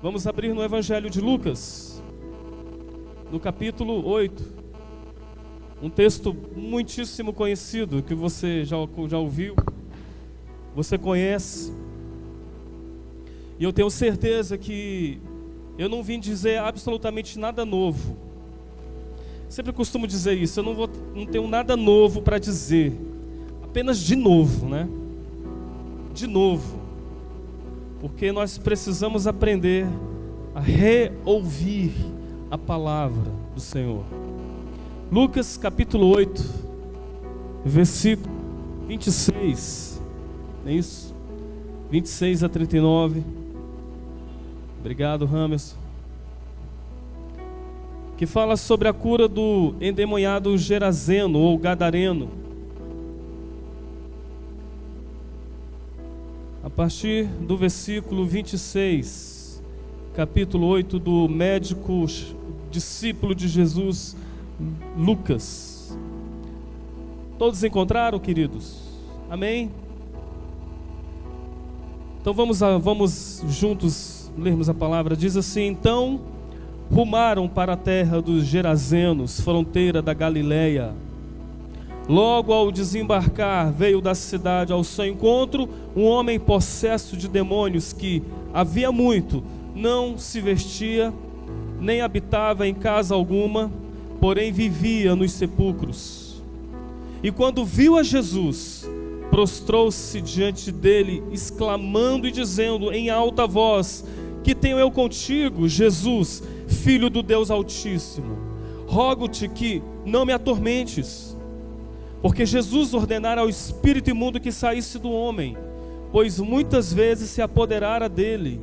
Vamos abrir no Evangelho de Lucas, no capítulo 8. Um texto muitíssimo conhecido, que você já ouviu, você conhece. E eu tenho certeza que eu não vim dizer absolutamente nada novo. Sempre costumo dizer isso, eu não tenho nada novo para dizer. Apenas de novo, né? De novo. Porque nós precisamos aprender a reouvir a palavra do Senhor. Lucas capítulo 8, versículo 26, não é isso? 26 a 39. Obrigado, Ramerson. Que fala sobre a cura do endemoniado Gerazeno ou Gadareno. A partir do versículo 26, capítulo 8 do médico discípulo de Jesus, Lucas. Todos encontraram, queridos? Amém? Então vamos juntos lermos a palavra. Diz assim: então rumaram para a terra dos Gerazenos, fronteira da Galileia. Logo ao desembarcar, veio da cidade ao seu encontro um homem possesso de demônios que havia muito não se vestia, nem habitava em casa alguma, porém vivia nos sepulcros. E quando viu a Jesus, prostrou-se diante dele, exclamando e dizendo em alta voz: que tenho eu contigo, Jesus, Filho do Deus Altíssimo? Rogo-te que não me atormentes. Porque Jesus ordenara ao espírito imundo que saísse do homem, pois muitas vezes se apoderara dele.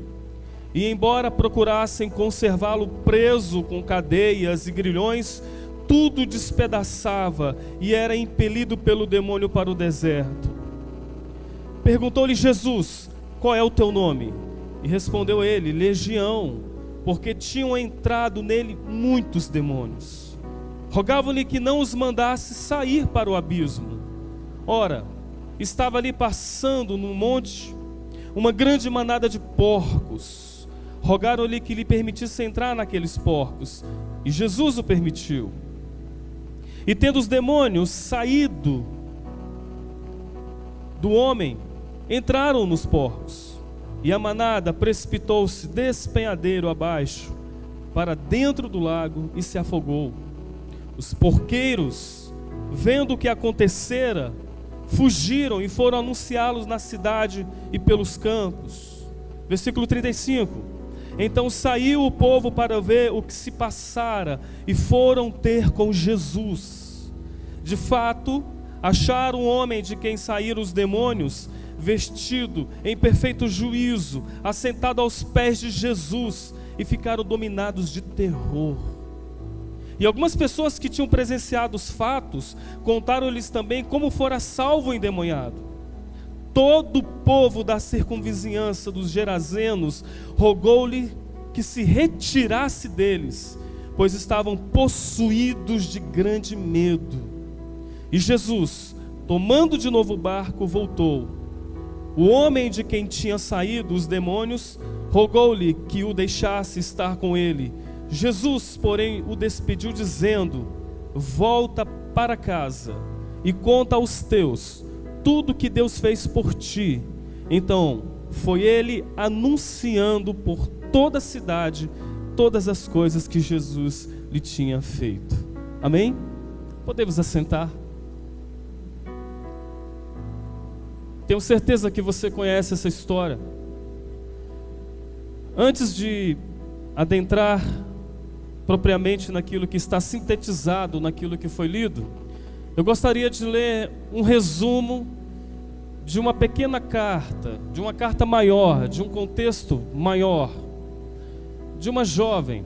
E embora procurassem conservá-lo preso com cadeias e grilhões, tudo despedaçava e era impelido pelo demônio para o deserto. Perguntou-lhe Jesus: qual é o teu nome? E respondeu ele: Legião, porque tinham entrado nele muitos demônios. Rogavam-lhe que não os mandasse sair para o abismo. Ora, estava ali passando no monte uma grande manada de porcos. Rogaram-lhe que lhe permitisse entrar naqueles porcos, e Jesus o permitiu. E tendo os demônios saído do homem, entraram nos porcos, e a manada precipitou-se despenhadeiro abaixo, para dentro do lago, e se afogou. Os porqueiros, vendo o que acontecera, fugiram e foram anunciá-los na cidade e pelos campos. Versículo 35. Então saiu o povo para ver o que se passara e foram ter com Jesus. De fato, acharam um homem de quem saíram os demônios, vestido em perfeito juízo, assentado aos pés de Jesus, e ficaram dominados de terror. E algumas pessoas que tinham presenciado os fatos contaram-lhes também como fora salvo o endemoniado. Todo o povo da circunvizinhança dos Gerazenos rogou-lhe que se retirasse deles, pois estavam possuídos de grande medo. E Jesus, tomando de novo o barco, voltou. O homem de quem tinha saído os demônios rogou-lhe que o deixasse estar com ele. Jesus, porém, o despediu dizendo: volta para casa e conta aos teus tudo que Deus fez por ti. Então foi ele anunciando por toda a cidade todas as coisas que Jesus lhe tinha feito. Amém? Podemos assentar? Tenho certeza que você conhece essa história. Antes de adentrar propriamente naquilo que está sintetizado naquilo que foi lido, eu gostaria de ler um resumo de uma pequena carta, de uma carta maior, de um contexto maior, de uma jovem,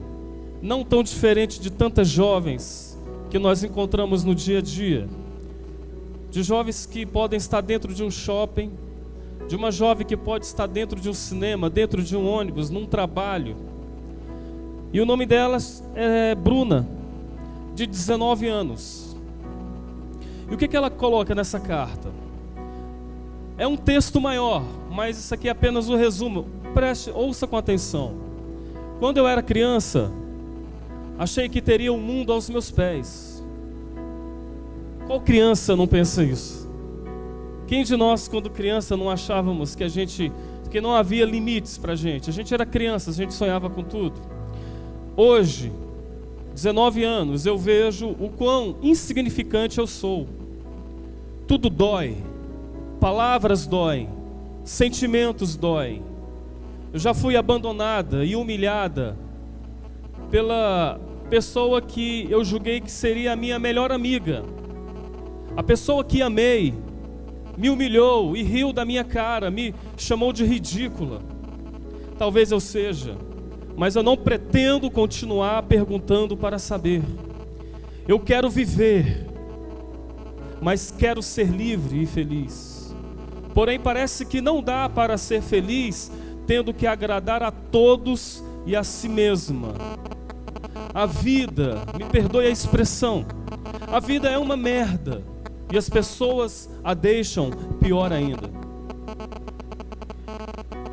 não tão diferente de tantas jovens que nós encontramos no dia a dia, de jovens que podem estar dentro de um shopping, de uma jovem que pode estar dentro de um cinema, dentro de um ônibus, num trabalho. E o nome delas é Bruna, de 19 anos. E o que ela coloca nessa carta? É um texto maior, mas isso aqui é apenas um resumo. Ouça com atenção. Quando eu era criança, achei que teria o mundo aos meus pés. Qual criança não pensa isso? Quem de nós, quando criança, não achávamos que não havia limites para a gente? A gente era criança, a gente sonhava com tudo. Hoje, 19 anos, eu vejo o quão insignificante eu sou. Tudo dói, palavras doem, sentimentos doem. Eu já fui abandonada e humilhada pela pessoa que eu julguei que seria a minha melhor amiga. A pessoa que amei me humilhou e riu da minha cara, me chamou de ridícula. Talvez eu seja, mas eu não pretendo continuar perguntando para saber. Eu quero viver, mas quero ser livre e feliz. Porém, parece que não dá para ser feliz tendo que agradar a todos e a si mesma. A vida, me perdoe a expressão, a vida é uma merda e as pessoas a deixam pior ainda.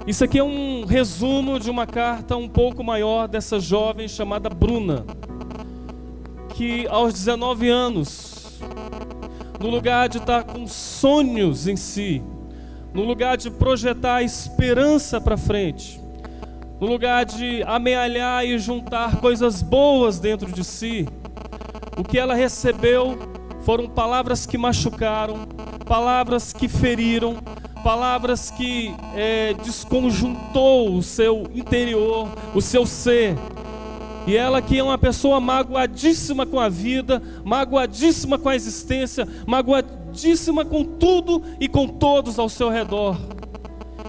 Isso aqui é um resumo de uma carta um pouco maior dessa jovem chamada Bruna, que aos 19 anos, no lugar de estar com sonhos em si, no lugar de projetar esperança para frente, no lugar de amealhar e juntar coisas boas dentro de si, o que ela recebeu foram palavras que machucaram, palavras que feriram, palavras que desconjuntou o seu interior, o seu ser. E ela, que é uma pessoa magoadíssima com a vida, magoadíssima com a existência, magoadíssima com tudo e com todos ao seu redor.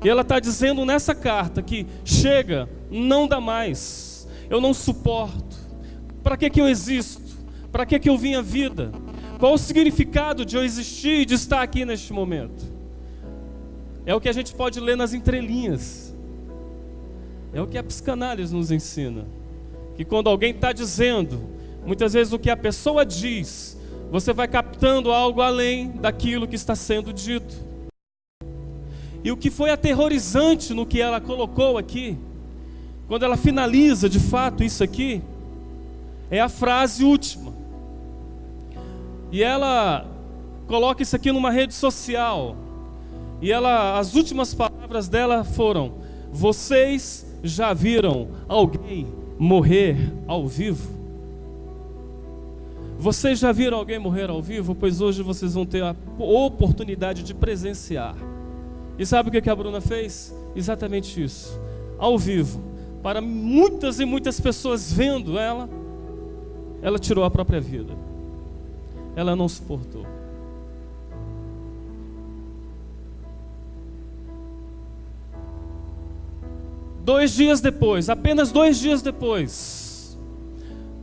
E ela está dizendo nessa carta que chega, não dá mais, eu não suporto. Para que eu existo? Para que eu vim à vida? Qual o significado de eu existir e de estar aqui neste momento? É o que a gente pode ler nas entrelinhas. É o que a psicanálise nos ensina. Que quando alguém está dizendo, muitas vezes o que a pessoa diz, você vai captando algo além daquilo que está sendo dito. E o que foi aterrorizante no que ela colocou aqui, quando ela finaliza de fato isso aqui, é a frase última. E ela coloca isso aqui numa rede social. E as últimas palavras dela foram: vocês já viram alguém morrer ao vivo? Vocês já viram alguém morrer ao vivo? Pois hoje vocês vão ter a oportunidade de presenciar. E sabe o que a Bruna fez? Exatamente isso. Ao vivo. Para muitas e muitas pessoas vendo ela tirou a própria vida. Ela não suportou. Apenas 2 dias depois,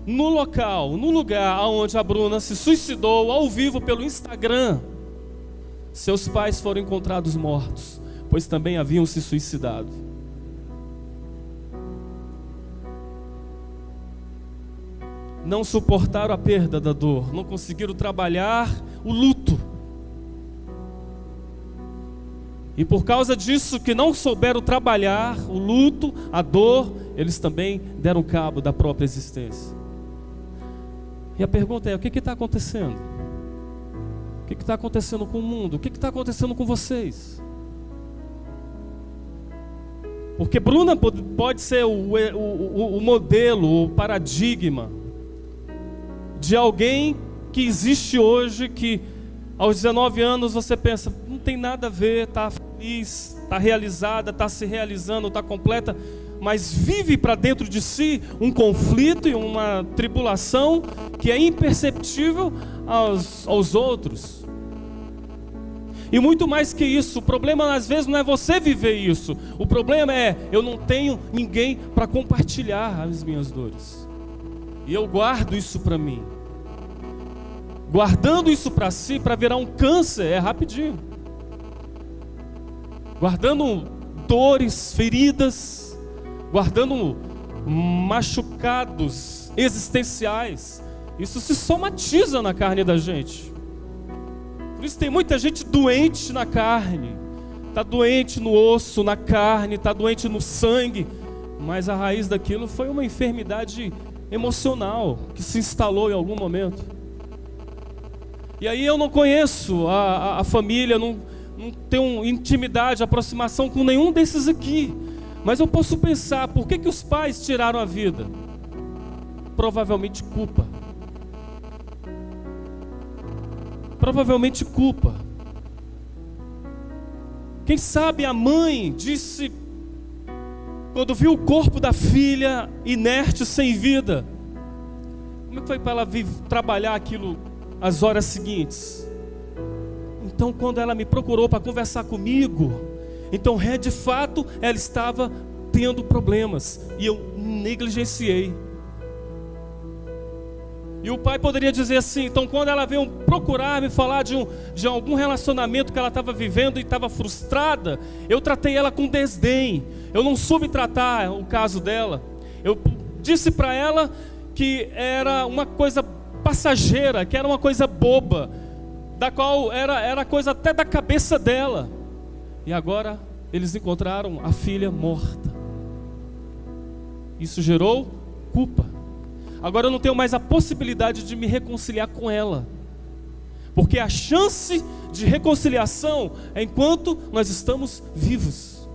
no lugar onde a Bruna se suicidou, ao vivo pelo Instagram, seus pais foram encontrados mortos, pois também haviam se suicidado. Não suportaram a perda da dor, não conseguiram trabalhar o luto. E por causa disso, que não souberam trabalhar o luto, a dor, eles também deram cabo da própria existência. E a pergunta é: o que está acontecendo? O que está acontecendo com o mundo? O que está acontecendo com vocês? Porque Bruna pode ser o modelo, o paradigma de alguém que existe hoje, que aos 19 anos você pensa, não tem nada a ver, está feliz, está realizada, está se realizando, está completa, mas vive para dentro de si um conflito e uma tribulação que é imperceptível aos outros. E muito mais que isso, o problema às vezes não é você viver isso, o problema é: eu não tenho ninguém para compartilhar as minhas dores, e eu guardo isso para mim. Guardando isso para si, para virar um câncer, é rapidinho. Guardando dores, feridas, guardando machucados existenciais, isso se somatiza na carne da gente. Por isso tem muita gente doente na carne, está doente no osso, na carne, está doente no sangue, mas a raiz daquilo foi uma enfermidade emocional que se instalou em algum momento. E aí eu não conheço a família, não tenho intimidade, aproximação com nenhum desses aqui, mas eu posso pensar, por que os pais tiraram a vida? Provavelmente culpa. Provavelmente culpa. Quem sabe a mãe disse, quando viu o corpo da filha inerte, sem vida, como é que foi para ela trabalhar aquilo as horas seguintes? Então, quando ela me procurou para conversar comigo, então, de fato, ela estava tendo problemas e eu negligenciei. E o pai poderia dizer assim, então quando ela veio procurar me falar de algum relacionamento que ela estava vivendo e estava frustrada, eu tratei ela com desdém, eu não soube tratar o caso dela. Eu disse para ela que era uma coisa passageira, que era uma coisa boba, da qual era coisa até da cabeça dela. E agora eles encontraram a filha morta. Isso gerou culpa. Agora eu não tenho mais a possibilidade de me reconciliar com ela, porque a chance de reconciliação é enquanto nós estamos vivos.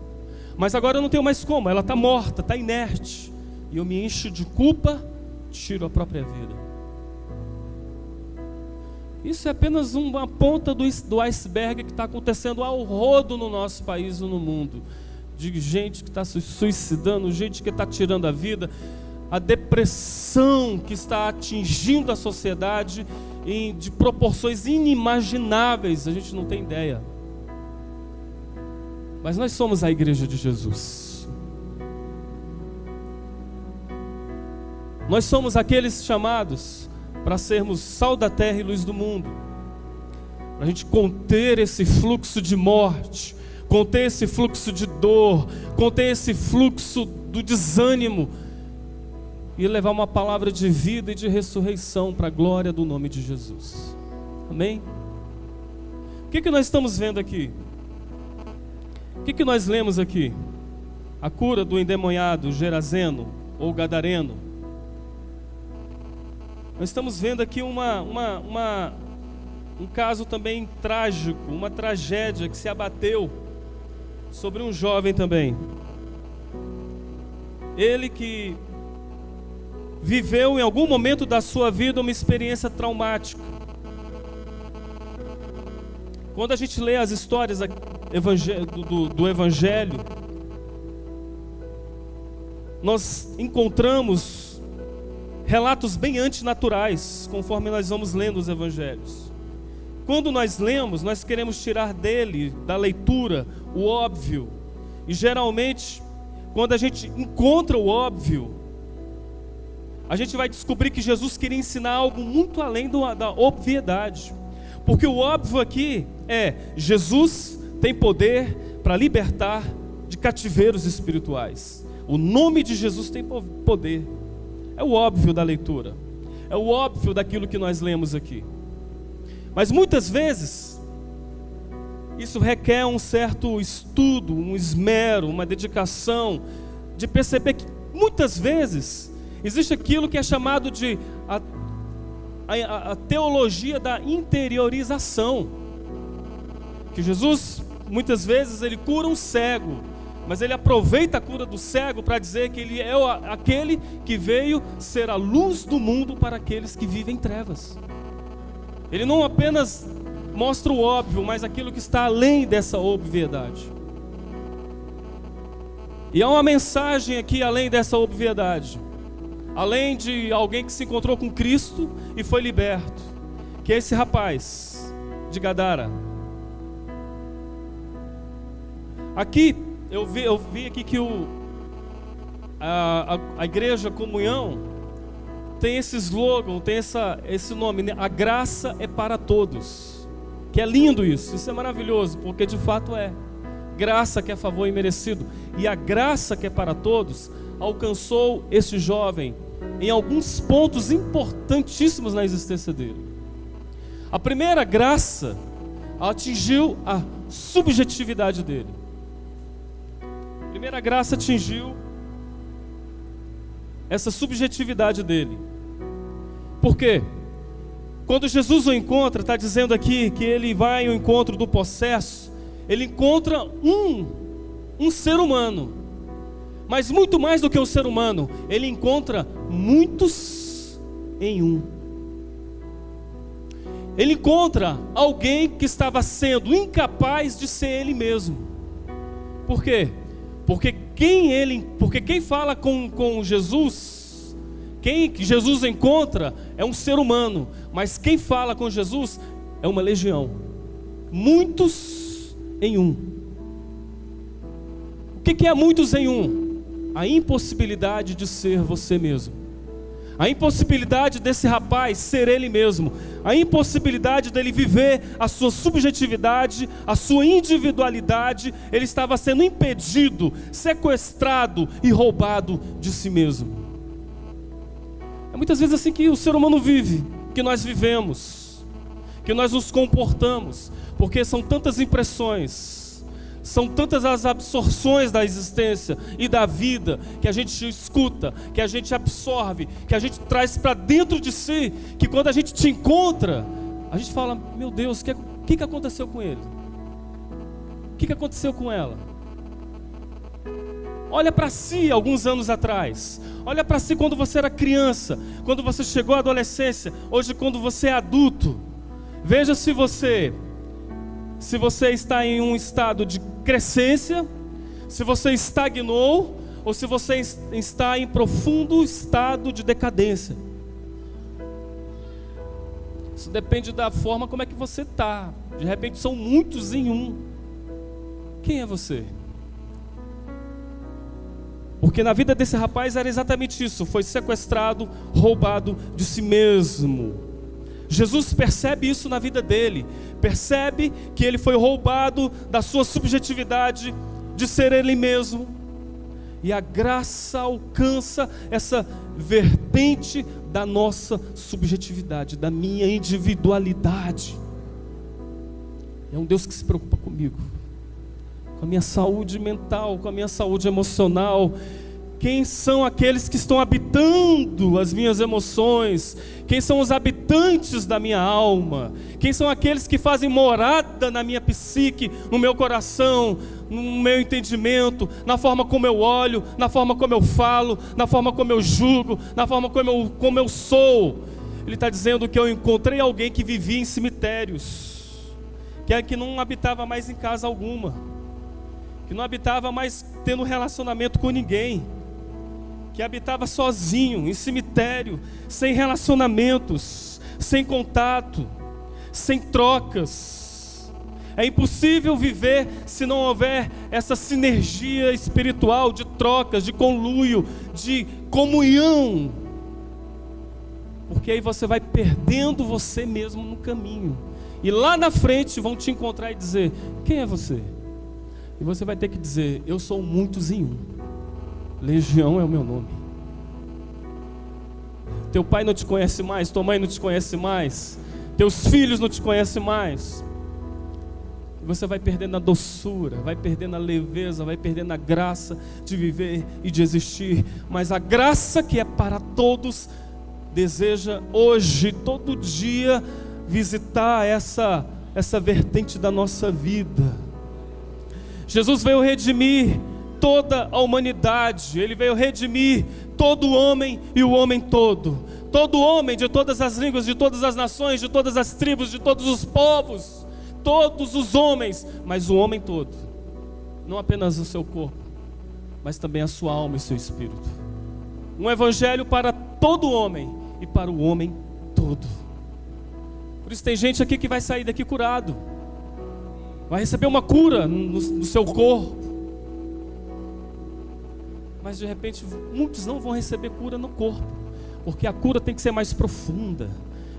Mas agora eu não tenho mais como, ela está morta, está inerte, e eu me encho de culpa, tiro a própria vida. Isso é apenas uma ponta do iceberg que está acontecendo ao rodo no nosso país e no mundo, de gente que está se suicidando, gente que está tirando a vida, a depressão que está atingindo a sociedade de proporções inimagináveis, a gente não tem ideia. Mas nós somos a igreja de Jesus. Nós somos aqueles chamados para sermos sal da terra e luz do mundo, para a gente conter esse fluxo de morte, conter esse fluxo de dor, conter esse fluxo do desânimo, e levar uma palavra de vida e de ressurreição para a glória do nome de Jesus. Amém? O que nós estamos vendo aqui? O que nós lemos aqui? A cura do endemoniado Gerazeno ou Gadareno. Nós estamos vendo aqui um caso também trágico, uma tragédia que se abateu sobre um jovem também. Ele que viveu em algum momento da sua vida uma experiência traumática. Quando a gente lê as histórias do Evangelho, nós encontramos relatos bem antinaturais, conforme nós vamos lendo os Evangelhos. Quando nós lemos, nós queremos tirar dele, da leitura, o óbvio. E geralmente, quando a gente encontra o óbvio, a gente vai descobrir que Jesus queria ensinar algo muito além da obviedade. Porque o óbvio aqui é: Jesus tem poder para libertar de cativeiros espirituais. O nome de Jesus tem poder. É o óbvio da leitura. É o óbvio daquilo que nós lemos aqui. Mas muitas vezes, isso requer um certo estudo, um esmero, uma dedicação, de perceber que muitas vezes existe aquilo que é chamado de a teologia da interiorização. Que Jesus, muitas vezes, ele cura um cego, mas ele aproveita a cura do cego para dizer que ele é aquele que veio ser a luz do mundo para aqueles que vivem em trevas. Ele não apenas mostra o óbvio, mas aquilo que está além dessa obviedade. E há uma mensagem aqui além dessa obviedade. Além de alguém que se encontrou com Cristo e foi liberto, que é esse rapaz de Gadara. Aqui, eu vi aqui que a Igreja Comunhão tem esse slogan, tem esse nome, né? A graça é para todos. Que é lindo isso é maravilhoso, porque de fato é. Graça que é favor imerecido. E a graça que é para todos alcançou esse jovem em alguns pontos importantíssimos na existência dele. A primeira graça atingiu a subjetividade dele. A primeira graça atingiu essa subjetividade dele. Por quê? Quando Jesus o encontra, está dizendo aqui que ele vai ao encontro do possesso, ele encontra um ser humano, mas muito mais do que um ser humano, ele encontra muitos em um. Ele encontra alguém que estava sendo incapaz de ser ele mesmo. Por quê? Porque quem fala com Jesus, quem Jesus encontra é um ser humano, mas quem fala com Jesus é uma legião. Muitos em um. O que é muitos em um? A impossibilidade de ser você mesmo. A impossibilidade desse rapaz ser ele mesmo. A impossibilidade dele viver a sua subjetividade, a sua individualidade. Ele estava sendo impedido, sequestrado e roubado de si mesmo. É muitas vezes assim que o ser humano vive, que nós vivemos, que nós nos comportamos, porque são tantas impressões, são tantas as absorções da existência e da vida que a gente escuta, que a gente absorve, que a gente traz para dentro de si, que quando a gente te encontra, a gente fala: meu Deus, o que aconteceu com ele? O que aconteceu com ela? Olha para si alguns anos atrás, olha para si quando você era criança, quando você chegou à adolescência, hoje quando você é adulto. Veja se você está em um estado de crescência, se você estagnou, ou se você está em profundo estado de decadência. Isso depende da forma como é que você está. De repente são muitos em um. Quem é você? Porque na vida desse rapaz era exatamente isso. Foi sequestrado, roubado de si mesmo. Jesus percebe isso na vida dele, percebe que ele foi roubado da sua subjetividade de ser ele mesmo, e a graça alcança essa vertente da nossa subjetividade, da minha individualidade. É um Deus que se preocupa comigo, com a minha saúde mental, com a minha saúde emocional. Quem são aqueles que estão habitando as minhas emoções? Quem são os habitantes da minha alma? Quem são aqueles que fazem morada na minha psique, no meu coração, no meu entendimento, na forma como eu olho, na forma como eu falo, na forma como eu julgo, na forma como eu sou? Ele está dizendo que eu encontrei alguém que vivia em cemitérios, que não habitava mais em casa alguma, que não habitava mais tendo relacionamento com ninguém, que habitava sozinho, em cemitério, sem relacionamentos, sem contato, sem trocas. É impossível viver se não houver essa sinergia espiritual de trocas, de conluio, de comunhão. Porque aí você vai perdendo você mesmo no caminho. E lá na frente vão te encontrar e dizer: quem é você? E você vai ter que dizer: eu sou muitos em um. Legião é o meu nome. Teu pai não te conhece mais, tua mãe não te conhece mais, teus filhos não te conhecem mais. E você vai perdendo a doçura, vai perdendo a leveza, vai perdendo a graça de viver e de existir. Mas a graça que é para todos deseja hoje, todo dia, visitar essa vertente da nossa vida. Jesus veio redimir toda a humanidade, Ele veio redimir todo o homem e o homem todo homem de todas as línguas, de todas as nações, de todas as tribos, de todos os povos, todos os homens, mas o homem todo, não apenas o seu corpo, mas também a sua alma e seu espírito. Um evangelho para todo homem e para o homem todo. Por isso tem gente aqui que vai sair daqui curado, vai receber uma cura no seu corpo. Mas de repente muitos não vão receber cura no corpo, porque a cura tem que ser mais profunda,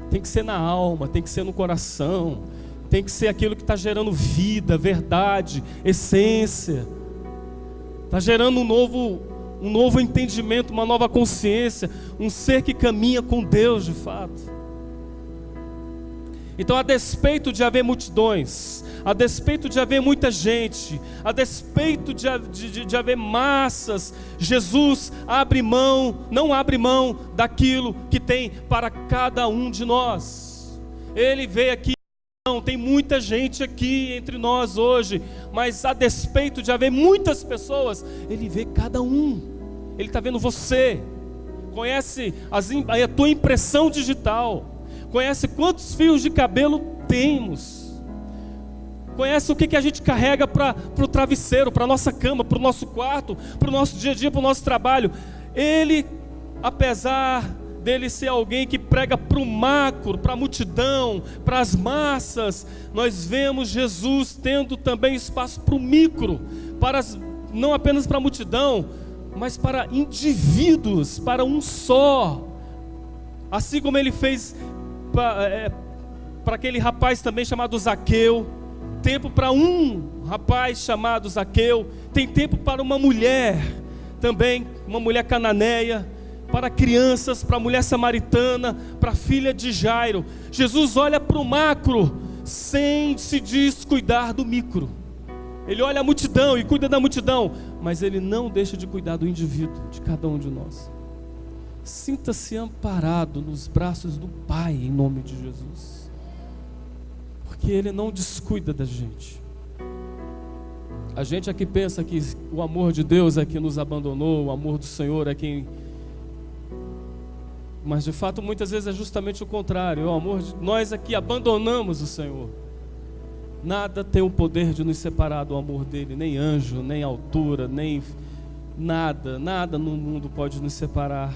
tem que ser na alma, tem que ser no coração, tem que ser aquilo que está gerando vida, verdade, essência, está gerando um novo entendimento, uma nova consciência, um ser que caminha com Deus de fato. Então, a despeito de haver multidões, a despeito de haver muita gente, a despeito de haver massas, Jesus não abre mão daquilo que tem para cada um de nós. Ele veio aqui, não, tem muita gente aqui entre nós hoje, mas a despeito de haver muitas pessoas, Ele vê cada um. Ele está vendo você, conhece a tua impressão digital, conhece quantos fios de cabelo temos, conhece o que a gente carrega para o travesseiro, para a nossa cama, para o nosso quarto, para o nosso dia a dia, para o nosso trabalho. Ele, apesar dele ser alguém que prega para o macro, para a multidão, para as massas, nós vemos Jesus tendo também espaço para o micro, não apenas para a multidão, mas para indivíduos, para um só. Assim como ele fez para aquele rapaz também chamado Zaqueu, tempo para um rapaz chamado Zaqueu, tem tempo para uma mulher também, uma mulher cananeia, para crianças, para a mulher samaritana, para a filha de Jairo. Jesus olha para o macro sem se descuidar do micro. Ele olha a multidão e cuida da multidão, mas ele não deixa de cuidar do indivíduo, de cada um de nós. Sinta-se amparado nos braços do Pai, em nome de Jesus, porque Ele não descuida da gente. A gente aqui pensa que o amor de Deus é quem nos abandonou, o amor do Senhor é quem... Mas de fato muitas vezes é justamente o contrário. O amor de nós aqui abandonamos o Senhor. Nada tem o poder de nos separar do amor dele, nem anjo, nem altura, nem nada no mundo pode nos separar.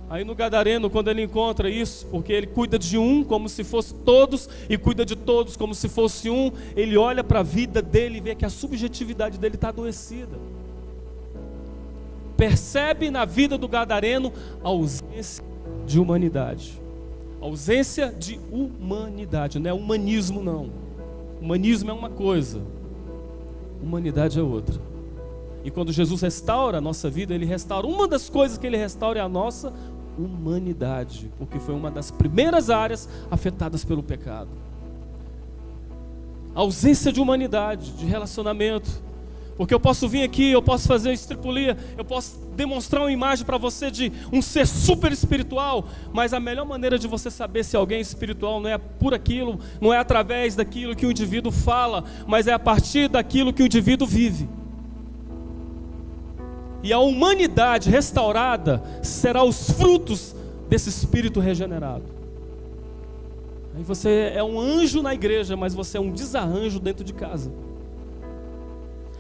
Aí no Gadareno, quando ele encontra isso, porque ele cuida de um como se fosse todos, e cuida de todos como se fosse um, ele olha para a vida dele e vê que a subjetividade dele está adoecida. Percebe na vida do Gadareno a ausência de humanidade. Ausência de humanidade, não é humanismo não. Humanismo é uma coisa, humanidade é outra. E quando Jesus restaura a nossa vida, Ele restaura, uma das coisas que Ele restaura é a nossa humanidade, porque foi uma das primeiras áreas afetadas pelo pecado. A ausência de humanidade, de relacionamento. Porque eu posso vir aqui, eu posso fazer estripulia, eu posso demonstrar uma imagem para você de um ser super espiritual, mas a melhor maneira de você saber se alguém é espiritual não é por aquilo, não é através daquilo que o indivíduo fala, mas é a partir daquilo que o indivíduo vive. E a humanidade restaurada será os frutos desse espírito regenerado. Aí você é um anjo na igreja, mas você é um desarranjo dentro de casa.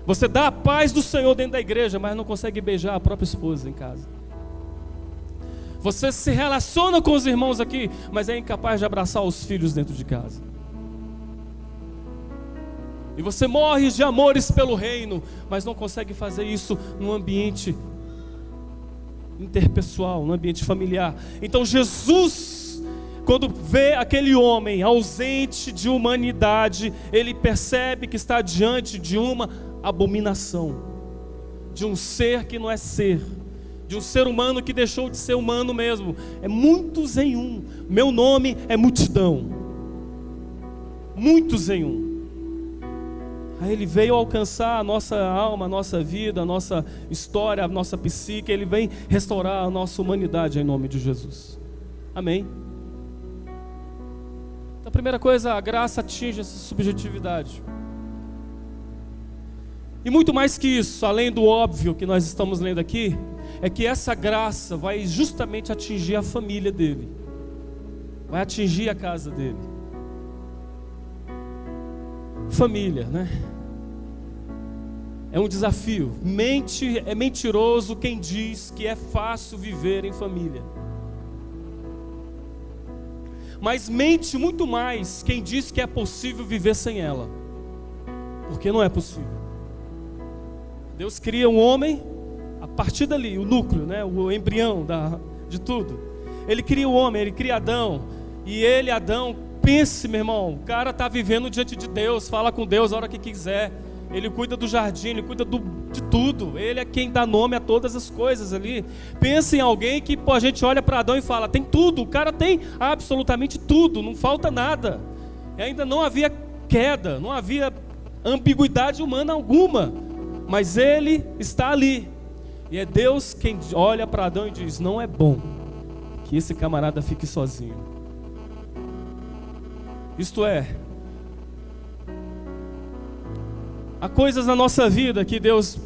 Você dá a paz do Senhor dentro da igreja, mas não consegue beijar a própria esposa em casa. Você se relaciona com os irmãos aqui, mas é incapaz de abraçar os filhos dentro de casa. E você morre de amores pelo reino, mas não consegue fazer isso num ambiente interpessoal, num ambiente familiar. Então Jesus, quando vê aquele homem ausente de humanidade, ele percebe que está diante de uma abominação, de um ser que não é ser, de um ser humano que deixou de ser humano mesmo. É muitos em um. Meu nome é multidão. Muitos em um. Aí ele veio alcançar a nossa alma, a nossa vida, a nossa história, a nossa psique. Ele vem restaurar a nossa humanidade em nome de Jesus. Amém? Então, a primeira coisa, a graça atinge essa subjetividade. E muito mais que isso, além do óbvio que nós estamos lendo aqui, é que essa graça vai justamente atingir a família dele, vai atingir a casa dele. Família, né? É um desafio. É mentiroso quem diz que é fácil viver em família. Mas mente muito mais quem diz que é possível viver sem ela, porque não é possível. Deus cria um homem a partir dali, o núcleo, né? O embrião de tudo. Ele cria o homem, ele cria Adão. E Adão, pense, meu irmão, o cara está vivendo diante de Deus, fala com Deus a hora que quiser. Ele cuida do jardim, ele cuida de tudo. Ele é quem dá nome a todas as coisas ali. Pensa em alguém que a gente olha para Adão e fala, tem tudo, o cara tem absolutamente tudo, não falta nada. E ainda não havia queda, não havia ambiguidade humana alguma, mas ele está ali. E é Deus quem olha para Adão e diz, não é bom que esse camarada fique sozinho. Isto é, há coisas na nossa vida que Deus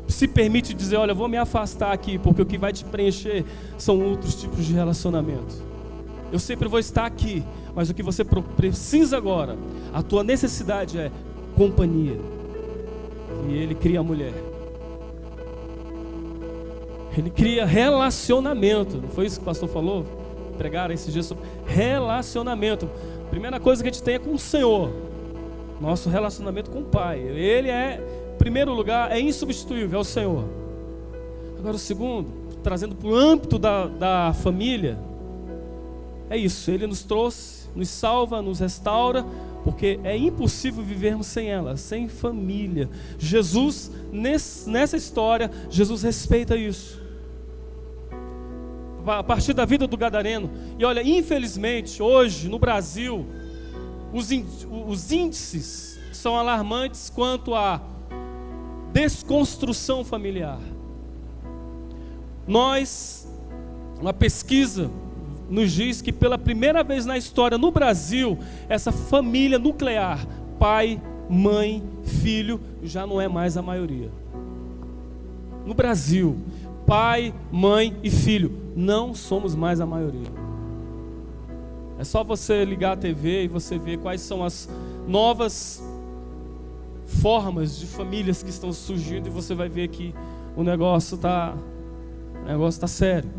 se permite dizer, olha, eu vou me afastar aqui, porque o que vai te preencher são outros tipos de relacionamento. Eu sempre vou estar aqui, mas o que você precisa agora, a tua necessidade é companhia. E Ele cria a mulher. Ele cria relacionamento. Não foi isso que o pastor falou? Pregaram esses dias sobre relacionamento. A primeira coisa que a gente tem é com o Senhor. Nosso relacionamento com o Pai. Ele é, em primeiro lugar, é insubstituível, é o Senhor. Agora o segundo, trazendo para o âmbito da família, é isso. Ele nos trouxe, nos salva, nos restaura, porque é impossível vivermos sem ela, sem família. Jesus, nessa história, Jesus respeita isso. A partir da vida do gadareno. E olha, infelizmente, hoje no Brasil, os índices são alarmantes quanto à desconstrução familiar. Uma pesquisa nos diz que pela primeira vez na história no Brasil, essa família nuclear, pai, mãe, filho, já não é mais a maioria. No Brasil, pai, mãe e filho, não somos mais a maioria. É só você ligar a TV e você ver quais são as novas formas de famílias que estão surgindo, e você vai ver que o negócio está sério.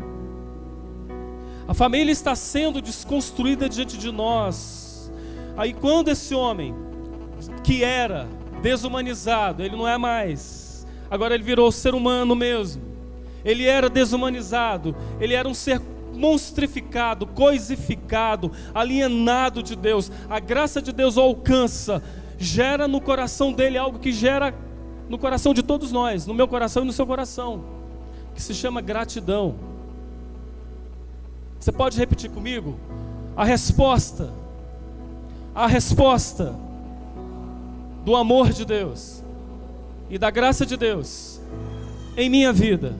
A família está sendo desconstruída diante de nós. Aí quando esse homem, que era desumanizado, ele não é mais, agora ele virou ser humano mesmo. Ele era desumanizado, ele era um ser monstrificado, coisificado, alienado de Deus. A graça de Deus o alcança, gera no coração dele algo que gera no coração de todos nós, no meu coração e no seu coração, que se chama gratidão. Você pode repetir comigo? A resposta do amor de Deus e da graça de Deus em minha vida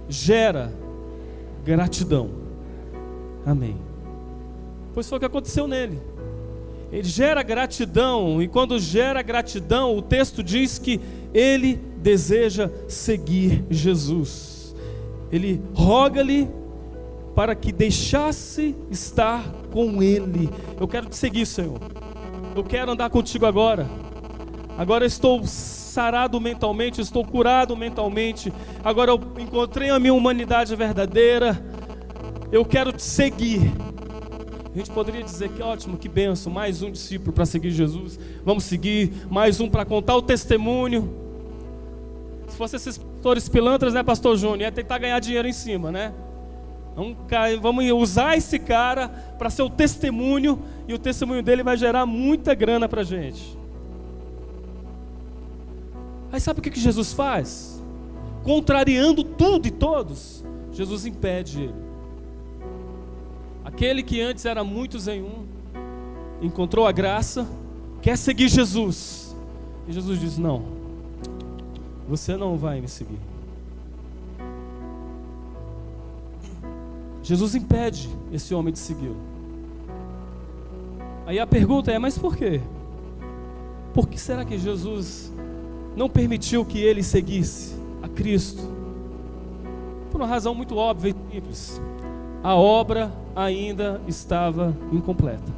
gera gratidão. Amém. Pois foi o que aconteceu nele. Ele gera gratidão, e quando gera gratidão, o texto diz que ele deseja seguir Jesus. Ele roga-lhe para que deixasse estar com ele. Eu quero te seguir, Senhor. Eu quero andar contigo agora. Agora eu estou sarado mentalmente, eu estou curado mentalmente. Agora eu encontrei a minha humanidade verdadeira. Eu quero te seguir. A gente poderia dizer que ótimo, que bênção, mais um discípulo para seguir Jesus. Vamos seguir, mais um para contar o testemunho. Se fosse esses pastores pilantras, né, pastor Júnior, ia tentar ganhar dinheiro em cima, né? Vamos usar esse cara para ser o testemunho, e o testemunho dele vai gerar muita grana para a gente. Aí sabe o que Jesus faz? Contrariando tudo e todos, Jesus impede ele. Aquele que antes era muitos em um, encontrou a graça, quer seguir Jesus. E Jesus diz, não, você não vai me seguir. Jesus impede esse homem de segui-lo. Aí a pergunta é, mas por quê? Por que será que Jesus não permitiu que ele seguisse a Cristo? Por uma razão muito óbvia e simples. A obra ainda estava incompleta.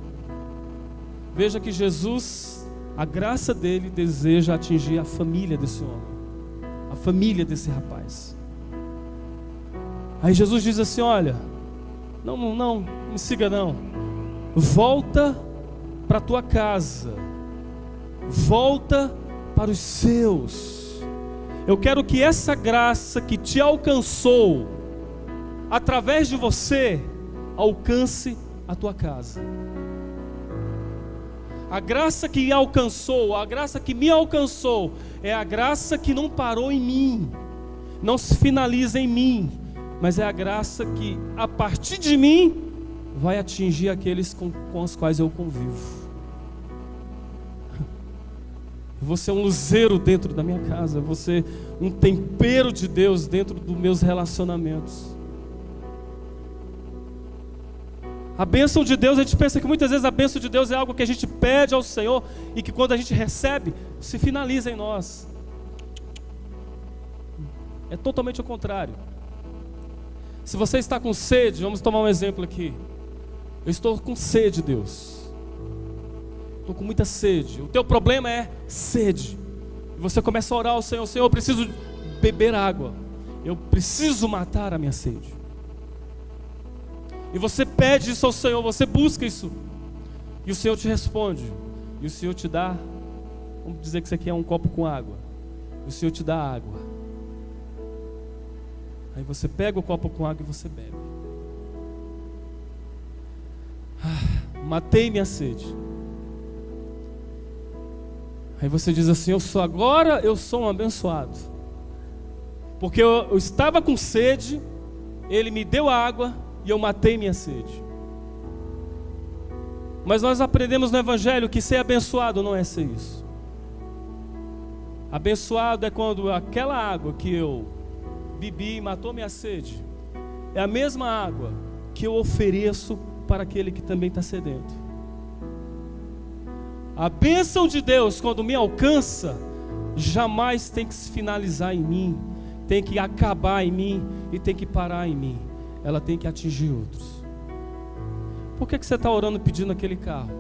Veja que Jesus, a graça dele, deseja atingir a família desse homem, a família desse rapaz. Aí Jesus diz assim, olha, não me siga não. Volta para a tua casa. Volta para os seus. Eu quero que essa graça que te alcançou através de você alcance a tua casa. A graça que alcançou, a graça que me alcançou, é a graça que não parou em mim, não se finaliza em mim, mas é a graça que a partir de mim vai atingir aqueles com os quais eu convivo. Eu vou ser um luzeiro dentro da minha casa, eu vou ser um tempero de Deus dentro dos meus relacionamentos. A bênção de Deus, a gente pensa que muitas vezes a bênção de Deus é algo que a gente pede ao Senhor e que quando a gente recebe, se finaliza em nós. É totalmente o contrário. Se você está com sede, vamos tomar um exemplo aqui. Eu estou com sede, Deus. Estou com muita sede. O teu problema é sede. E você começa a orar ao Senhor: Senhor, eu preciso beber água. Eu preciso matar a minha sede. E você pede isso ao Senhor, você busca isso. E o Senhor te responde. E o Senhor te dá, vamos dizer que isso aqui é um copo com água. E o Senhor te dá água. Aí você pega o copo com água e você bebe. Matei minha sede. Aí você diz assim: agora eu sou um abençoado. Porque eu estava com sede, Ele me deu água e eu matei minha sede. Mas nós aprendemos no Evangelho que ser abençoado não é ser isso. Abençoado é quando aquela água que eu bebi e matou minha sede é a mesma água que eu ofereço para aquele que também está sedento. A bênção de Deus, quando me alcança, jamais tem que se finalizar em mim, tem que acabar em mim e tem que parar em mim. Ela tem que atingir outros. Por que você está orando pedindo aquele carro?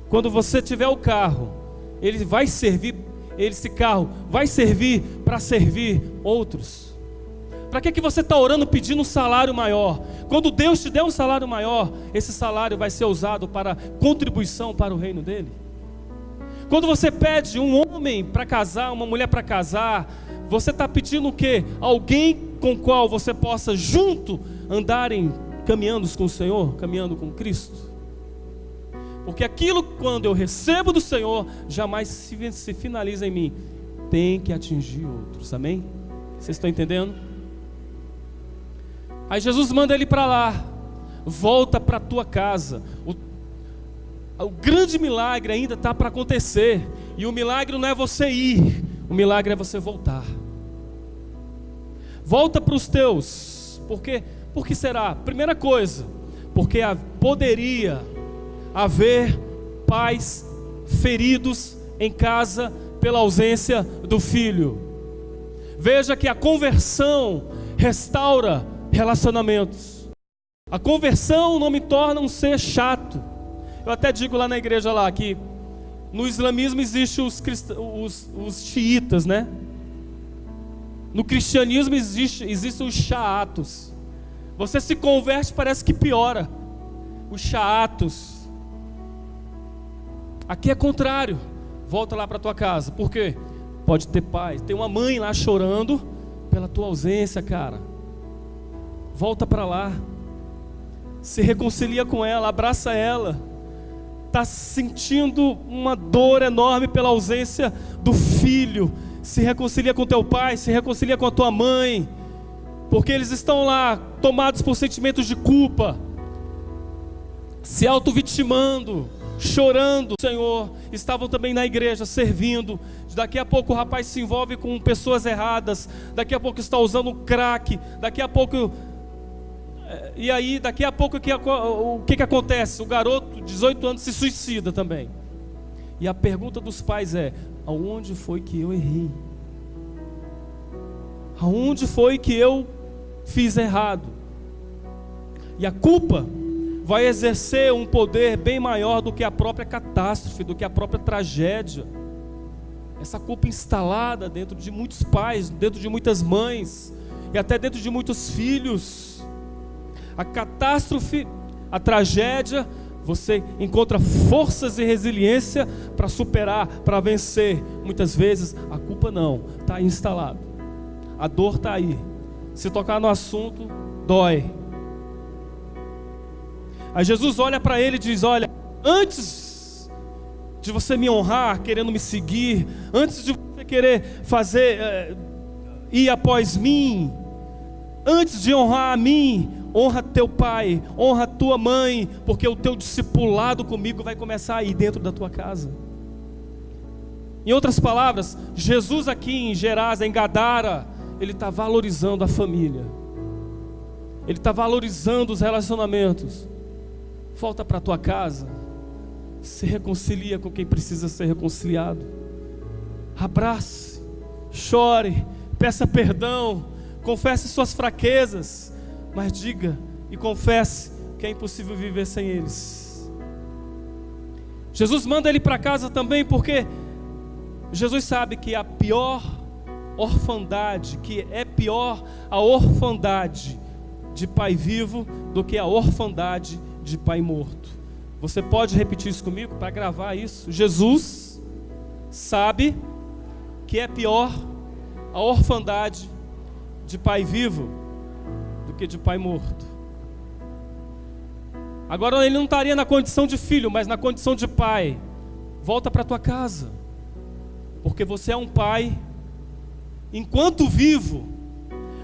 Quando você tiver o carro, ele vai servir, esse carro vai servir para servir outros. Para que você está orando pedindo um salário maior? Quando Deus te der um salário maior, esse salário vai ser usado para contribuição para o reino dele. Quando você pede um homem para casar, uma mulher para casar, você está pedindo o quê? Alguém com o qual você possa junto andarem caminhando com o Senhor, caminhando com Cristo. Porque aquilo, quando eu recebo do Senhor, jamais se finaliza em mim, tem que atingir outros. Amém? Vocês estão entendendo? Aí Jesus manda ele para lá: volta para a tua casa. O grande milagre ainda está para acontecer. E o milagre não é você ir, o milagre é você voltar. Volta para os teus. Por quê? Por que será? Primeira coisa, porque poderia haver pais feridos em casa pela ausência do filho. Veja que a conversão restaura relacionamentos. A conversão não me torna um ser chato. Eu até digo lá na igreja lá que no islamismo existem os xiitas, né? No cristianismo existem os xaatos. Você se converte, parece que piora. Os xaatos. Aqui é contrário. Volta lá para tua casa. Por quê? Pode ter paz. Tem uma mãe lá chorando pela tua ausência, cara. Volta para lá. Se reconcilia com ela, abraça ela. Está sentindo uma dor enorme pela ausência do filho. Se reconcilia com teu pai, se reconcilia com a tua mãe, porque eles estão lá tomados por sentimentos de culpa, se auto-vitimando, chorando. O Senhor, estavam também na igreja servindo. Daqui a pouco o rapaz se envolve com pessoas erradas, daqui a pouco está usando crack, daqui a pouco... E aí, daqui a pouco, o que acontece? O garoto de 18 anos se suicida também. E a pergunta dos pais é: aonde foi que eu errei? Aonde foi que eu fiz errado? E a culpa vai exercer um poder bem maior do que a própria catástrofe, do que a própria tragédia. Essa culpa instalada dentro de muitos pais, dentro de muitas mães e até dentro de muitos filhos. A catástrofe, a tragédia, você encontra forças e resiliência para superar, para vencer. Muitas vezes a culpa não, está aí instalada. A dor está aí. Se tocar no assunto, dói. Aí Jesus olha para ele e diz: olha, antes de você me honrar, querendo me seguir, antes de você querer fazer, ir após mim, antes de honrar a mim, honra teu pai, honra tua mãe, porque o teu discipulado comigo vai começar aí dentro da tua casa. Em outras palavras, Jesus aqui em Gerasa, em Gadara, Ele está valorizando a família, Ele está valorizando os relacionamentos. Volta para a tua casa, se reconcilia com quem precisa ser reconciliado, abrace, chore, peça perdão, confesse suas fraquezas, mas diga e confesse que é impossível viver sem eles. Jesus manda ele para casa também porque Jesus sabe que a pior orfandade, que é pior a orfandade de pai vivo do que a orfandade de pai morto. Você pode repetir isso comigo para gravar isso? Jesus sabe que é pior a orfandade de pai vivo do que de pai morto. Agora ele não estaria na condição de filho, mas na condição de pai. Volta para tua casa, porque você é um pai. Enquanto vivo,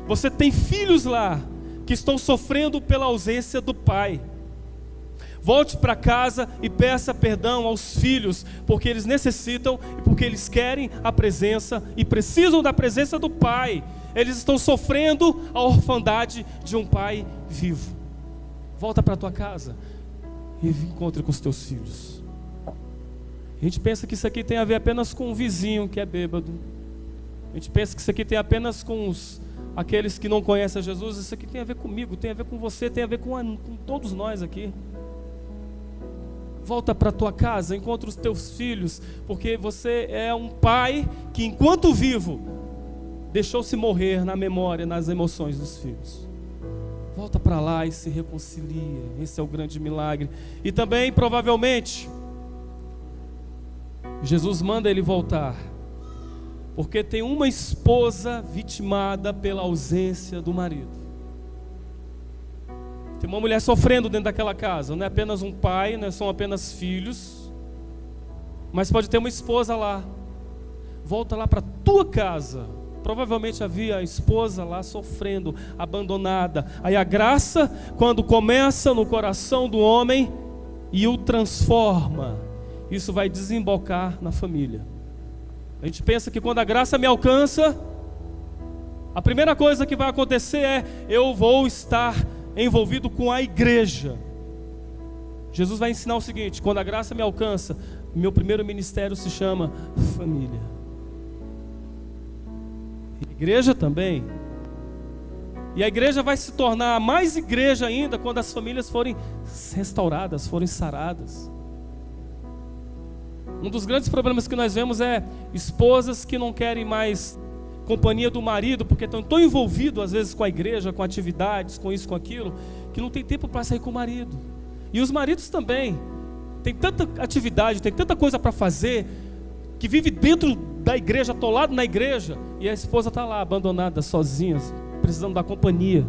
você tem filhos lá que estão sofrendo pela ausência do pai. Volte para casa e peça perdão aos filhos, porque eles necessitam e porque eles querem a presença e precisam da presença do pai. Eles estão sofrendo a orfandade de um pai vivo. Volta para tua casa e encontre com os teus filhos. A gente pensa que isso aqui tem a ver apenas com um vizinho que é bêbado. A gente pensa que isso aqui tem apenas com aqueles que não conhecem a Jesus. Isso aqui tem a ver comigo, tem a ver com você, tem a ver com todos nós aqui. Volta para a tua casa, encontra os teus filhos, porque você é um pai que enquanto vivo deixou-se morrer na memória, nas emoções dos filhos. Volta para lá e se reconcilia. Esse é o grande milagre. E também provavelmente Jesus manda ele voltar porque tem uma esposa vitimada pela ausência do marido. Tem uma mulher sofrendo dentro daquela casa. Não é apenas um pai, não são apenas filhos, mas pode ter uma esposa lá. Volta lá para a tua casa. Provavelmente havia a esposa lá sofrendo, abandonada. Aí a graça, quando começa no coração do homem e o transforma, isso vai desembocar na família. A gente pensa que quando a graça me alcança, a primeira coisa que vai acontecer é: eu vou estar envolvido com a igreja. Jesus vai ensinar o seguinte: quando a graça me alcança, meu primeiro ministério se chama família. Igreja também. E a igreja vai se tornar mais igreja ainda quando as famílias forem restauradas, forem saradas. Um dos grandes problemas que nós vemos é esposas que não querem mais companhia do marido, porque estão tão envolvidos às vezes com a igreja, com atividades, com isso, com aquilo, que não tem tempo para sair com o marido. E os maridos também tem tanta atividade, tem tanta coisa para fazer, que vive dentro da igreja, atolado na igreja, e a esposa está lá abandonada, sozinha, precisando da companhia.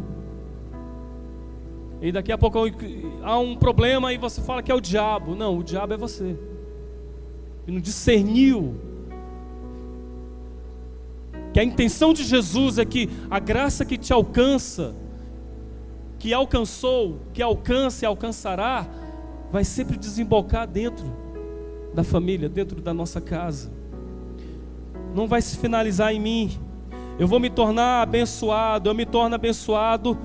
E daqui a pouco há um problema e você fala que é o diabo. Não, o diabo é você, e não discerniu que a intenção de Jesus é que a graça que te alcança, que alcançou, que alcança e alcançará, vai sempre desembocar dentro da família, dentro da nossa casa. Não vai se finalizar em mim. Eu vou me tornar abençoado, eu me torno abençoado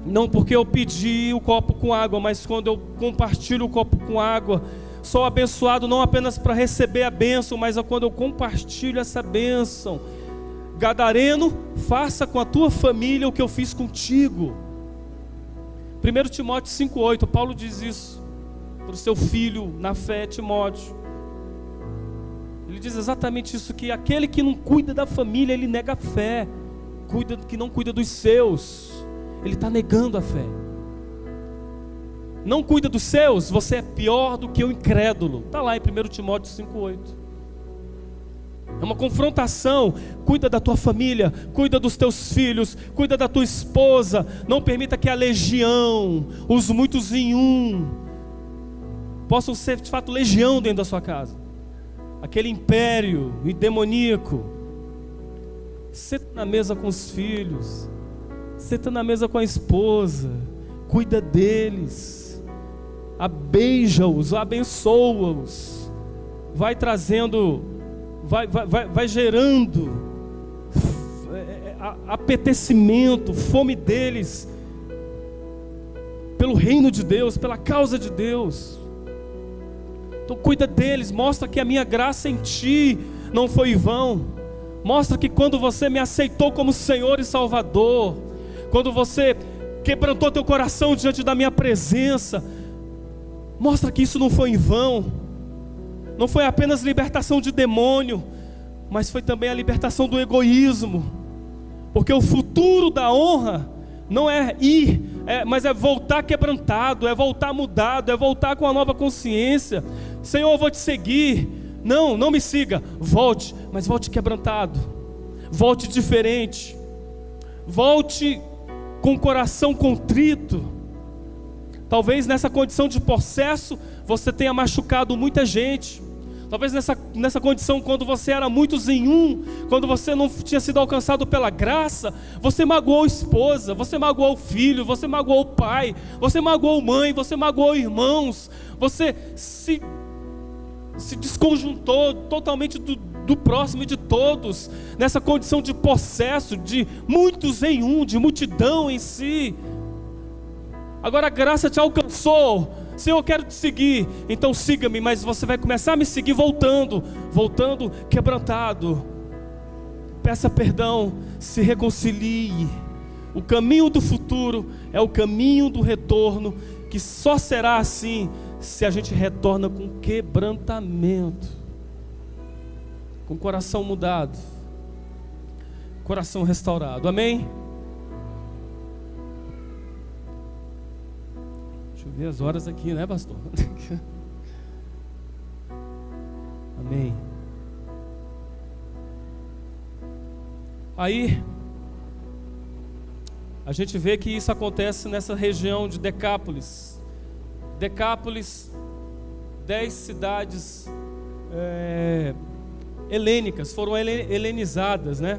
não porque eu pedi o copo com água, mas quando eu compartilho o copo com água. Sou abençoado não apenas para receber a bênção, mas quando eu compartilho essa bênção. Gadareno, faça com a tua família o que eu fiz contigo. 1 Timóteo 5,8, Paulo diz isso para o seu filho na fé, Timóteo. Ele diz exatamente isso, que aquele que não cuida da família, ele nega a fé. Que não cuida dos seus, ele está negando a fé. Não cuida dos seus, você é pior do que o incrédulo. Está lá em 1 Timóteo 5,8. É uma confrontação. Cuida da tua família, cuida dos teus filhos, cuida da tua esposa. Não permita que a legião, os muitos em um, possam ser de fato legião dentro da sua casa. Aquele império demoníaco. Senta na mesa com os filhos, senta na mesa com a esposa, cuida deles, beija-os, abençoa-os, vai trazendo, vai gerando apetecimento, fome deles pelo reino de Deus, pela causa de Deus. Então cuida deles, mostra que a minha graça em ti não foi em vão. Mostra que quando você me aceitou como Senhor e Salvador, quando você quebrantou teu coração diante da minha presença, mostra que isso não foi em vão. Não foi apenas libertação de demônio, mas foi também a libertação do egoísmo. Porque o futuro da honra não é ir, mas é voltar quebrantado, é voltar mudado, é voltar com uma nova consciência. Senhor, eu vou te seguir. Não me siga, volte, mas volte quebrantado, volte diferente, volte com o coração contrito. Talvez nessa condição de possesso você tenha machucado muita gente. Talvez nessa condição, quando você era muitos em um, quando você não tinha sido alcançado pela graça, você magoou a esposa, você magoou o filho, você magoou o pai, você magoou mãe, você magoou irmãos, você se desconjuntou totalmente do próximo e de todos, nessa condição de possesso, de muitos em um, de multidão em si. Agora a graça te alcançou. Senhor, eu quero te seguir, então siga-me, mas você vai começar a me seguir voltando quebrantado. Peça perdão, se reconcilie. O caminho do futuro é o caminho do retorno, que só será assim se a gente retorna com quebrantamento, com o coração mudado, coração restaurado. Amém? Deixa eu ver as horas aqui, né, pastor? Amém. Aí a gente vê que isso acontece nessa região de Decápolis. 10 cidades helênicas, foram helenizadas, né?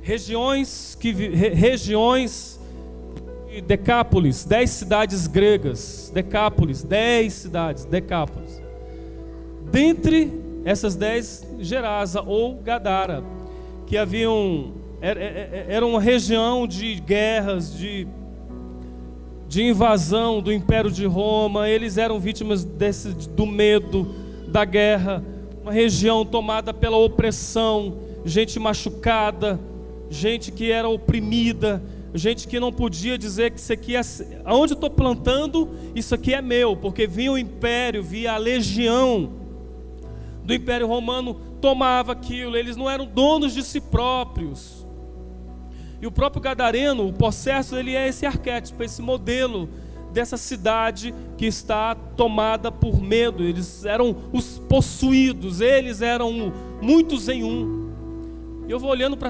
Regiões de Decápolis, 10 cidades gregas. Decápolis, 10 cidades, Decápolis. Dentre essas 10, Gerasa ou Gadara, que era uma região de guerras, de invasão do Império de Roma. Eles eram vítimas do medo, da guerra. Uma região tomada pela opressão, gente machucada, gente que era oprimida, gente que não podia dizer que isso aqui é, aonde eu estou plantando, isso aqui é meu, porque vinha o império, vinha a legião do Império Romano, tomava aquilo. Eles não eram donos de si próprios. E o próprio gadareno, o possesso, ele é esse arquétipo, esse modelo dessa cidade que está tomada por medo. Eles eram os possuídos, eles eram muitos em um. Eu vou olhando para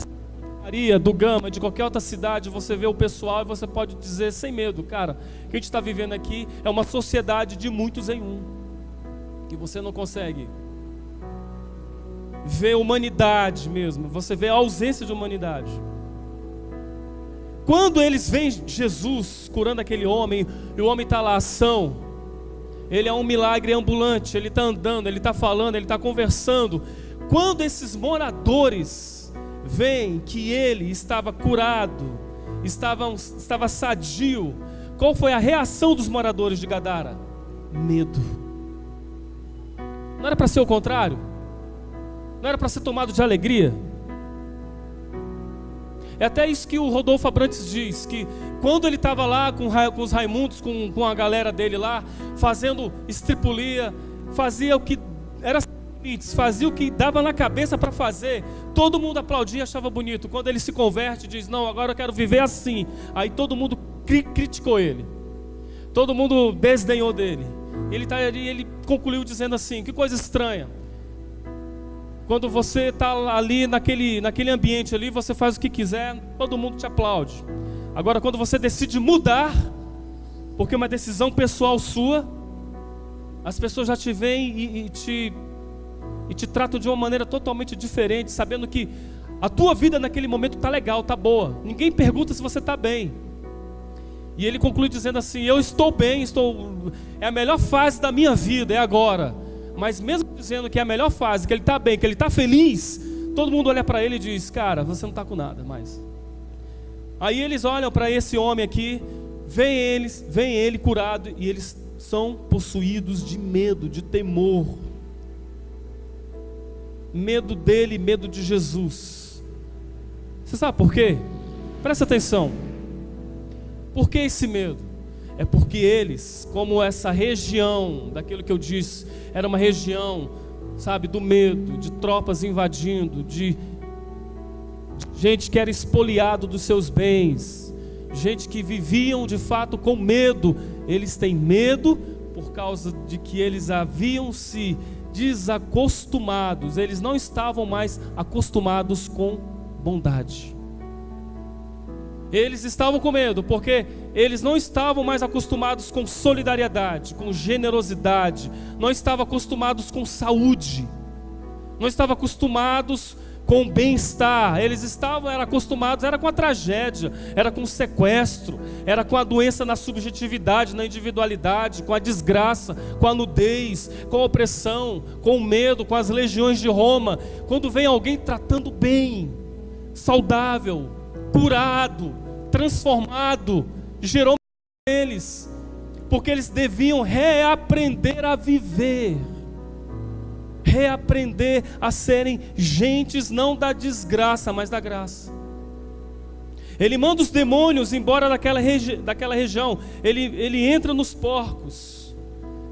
Maria, do Gama, de qualquer outra cidade, você vê o pessoal e você pode dizer sem medo, cara, o que a gente está vivendo aqui é uma sociedade de muitos em um. E você não consegue ver humanidade mesmo, você vê a ausência de humanidade. Quando eles veem Jesus curando aquele homem, e o homem está lá, ação, ele é um milagre ambulante, ele está andando, ele está falando, ele está conversando. Quando esses moradores veem que ele estava curado, estava sadio, qual foi a reação dos moradores de Gadara? Medo. Não era para ser o contrário? Não era para ser tomado de alegria? É até isso que o Rodolfo Abrantes diz, que quando ele estava lá com os Raimundos, com a galera dele lá, fazendo estripulia, fazia o que era, fazia o que dava na cabeça para fazer, todo mundo aplaudia e achava bonito. Quando ele se converte, diz, não, agora eu quero viver assim. Aí todo mundo criticou ele, todo mundo desdenhou dele. Ele concluiu dizendo assim, que coisa estranha. Quando você está ali naquele ambiente ali, você faz o que quiser, todo mundo te aplaude. Agora quando você decide mudar, porque é uma decisão pessoal sua, As pessoas já te veem e te tratam de uma maneira totalmente diferente, sabendo que a tua vida naquele momento está legal, está boa. Ninguém pergunta se você está bem. E ele conclui dizendo assim: eu estou bem, é a melhor fase da minha vida, é agora. Mas mesmo dizendo que é a melhor fase, que ele está bem, que ele está feliz, todo mundo olha para ele e diz: cara, você não está com nada mais. Aí eles olham para esse homem aqui, veem ele curado, e eles são possuídos de medo, de temor. Medo dele, medo de Jesus. Você sabe por quê? Presta atenção. Por que esse medo? É porque eles, como essa região, daquilo que eu disse, era uma região, sabe, do medo, de tropas invadindo, de gente que era espoliado dos seus bens, gente que viviam de fato com medo. Eles têm medo por causa de que eles haviam se desacostumados, eles não estavam mais acostumados com bondade. Eles estavam com medo porque eles não estavam mais acostumados com solidariedade, com generosidade, não estavam acostumados com saúde, não estavam acostumados com bem-estar. Eles eram acostumados, era com a tragédia, era com o sequestro, era com a doença na subjetividade, na individualidade, com a desgraça, com a nudez, com a opressão, com o medo, com as legiões de Roma. Quando vem alguém tratando bem, saudável, curado, transformado, gerou eles, porque eles deviam reaprender a viver, reaprender a serem gentes não da desgraça, mas da graça. Ele manda os demônios embora daquela região. Ele entra nos porcos.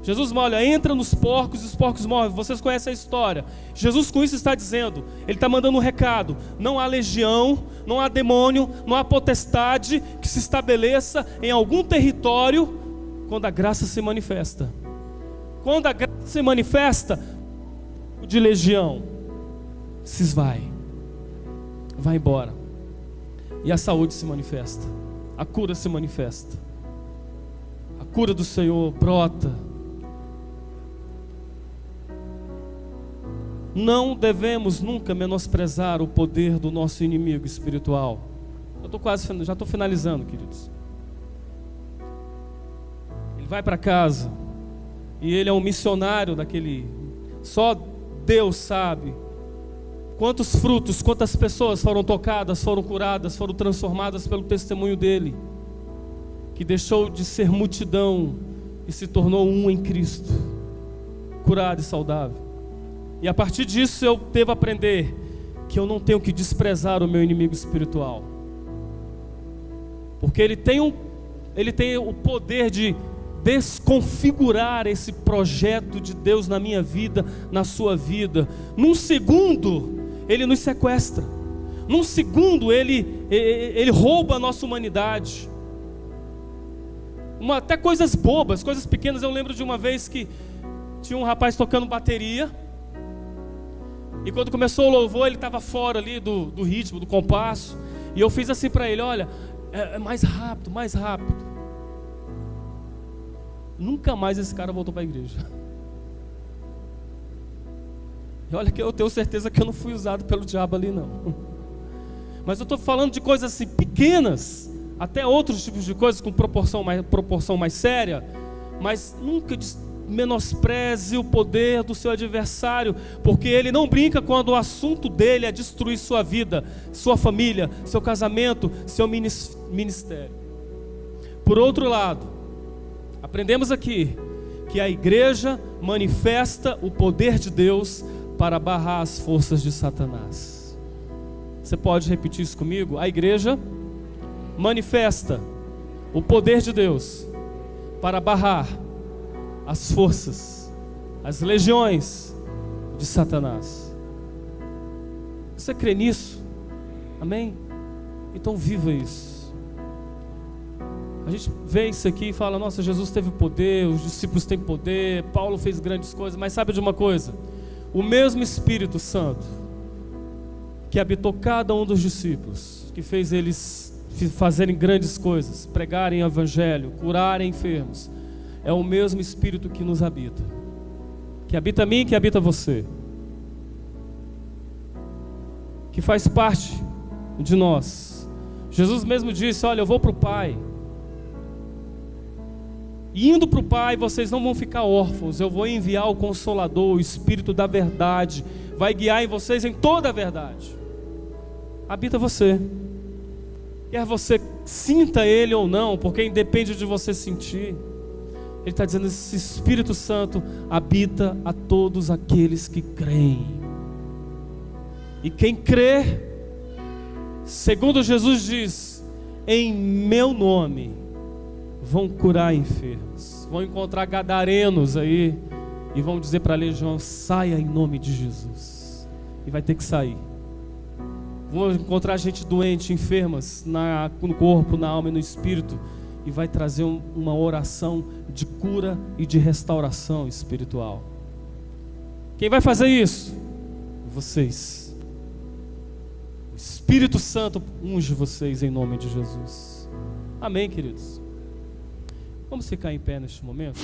Jesus olha, entra nos porcos e os porcos morrem. Vocês conhecem a história. Jesus com isso está dizendo, ele está mandando um recado: não há legião, não há demônio, não há potestade que se estabeleça em algum território quando a graça se manifesta. Quando a graça se manifesta, de legião se esvai, vai embora, e a saúde se manifesta, a cura se manifesta, a cura do Senhor brota. Não devemos nunca menosprezar o poder do nosso inimigo espiritual. Já estou finalizando, queridos. Ele vai para casa e ele é um missionário daquele. Só Deus sabe quantos frutos, quantas pessoas foram tocadas, foram curadas, foram transformadas pelo testemunho dele, que deixou de ser multidão e se tornou um em Cristo, curado e saudável. E a partir disso eu devo aprender que eu não tenho que desprezar o meu inimigo espiritual, porque ele tem o poder de desconfigurar esse projeto de Deus na minha vida, na sua vida. Num segundo ele nos sequestra, num segundo ele rouba a nossa humanidade. Até coisas bobas, coisas pequenas. Eu lembro de uma vez que tinha um rapaz tocando bateria, e quando começou o louvor ele estava fora ali do ritmo, do compasso, e eu fiz assim para ele: olha, mais rápido, mais rápido. Nunca mais esse cara voltou para a igreja. E olha que eu tenho certeza que eu não fui usado pelo diabo ali não. Mas eu estou falando de coisas assim pequenas, até outros tipos de coisas com proporção mais séria. Mas nunca menospreze o poder do seu adversário, porque ele não brinca quando o assunto dele é destruir sua vida, sua família, seu casamento, seu ministério. Por outro lado, aprendemos aqui que a igreja manifesta o poder de Deus para barrar as forças de Satanás. Você pode repetir isso comigo? A igreja manifesta o poder de Deus para barrar as forças, as legiões de Satanás. Você crê nisso? Amém? Então viva isso. A gente vê isso aqui e fala: nossa, Jesus teve poder, os discípulos têm poder, Paulo fez grandes coisas. Mas sabe de uma coisa? O mesmo Espírito Santo que habitou cada um dos discípulos, que fez eles fazerem grandes coisas, pregarem o evangelho, curarem enfermos, é o mesmo Espírito que nos habita. que habita em mim e que habita você, que faz parte de nós. Jesus mesmo disse: olha, eu vou para o Pai, e indo para o Pai vocês não vão ficar órfãos, eu vou enviar o Consolador, o Espírito da verdade, vai guiar em vocês em toda a verdade. Habita você, quer você sinta Ele ou não, porque independe de você sentir. Ele está dizendo: esse Espírito Santo habita a todos aqueles que creem. E quem crê, segundo Jesus diz, em meu nome vão curar enfermos, vão encontrar gadarenos aí e vão dizer para a legião: saia em nome de Jesus. E vai ter que sair. Vão encontrar gente doente, enfermas no corpo, na alma e no espírito, e vai trazer uma oração de cura e de restauração espiritual. Quem vai fazer isso? Vocês. O Espírito Santo unge vocês em nome de Jesus. Amém, queridos? Vamos ficar em pé neste momento?